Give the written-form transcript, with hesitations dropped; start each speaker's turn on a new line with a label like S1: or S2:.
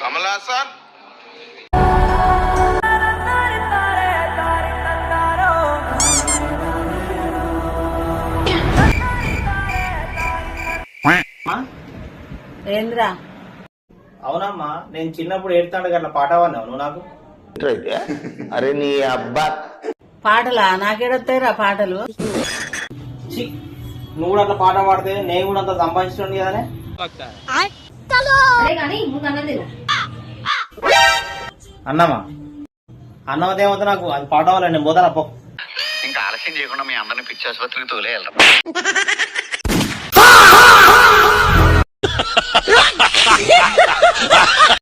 S1: కమలాసన్
S2: ఏంద్రా?
S3: అవునమ్మా, నేను చిన్నప్పుడు ఏడుతాడు అట్లా పాట పాడినావు నువ్వు నాకు.
S4: అరే నీ అబ్బా
S2: పాటలా? నాకేడొస్తాయిరా పాటలు?
S3: ఛీ, నువ్వు కూడా అట్లా పాట పాడితే నేను కూడా అంత సంపాదించండి కదనే. అన్నమా అన్నమదేమవుతా నాకు అది పాట వల్ల నేను పోతాను అప్ప.
S4: ఇంకా ఆలస్యం చేయకుండా మీ అందరిని పిచ్చి ఆసుపత్రికి తోలేయాలి.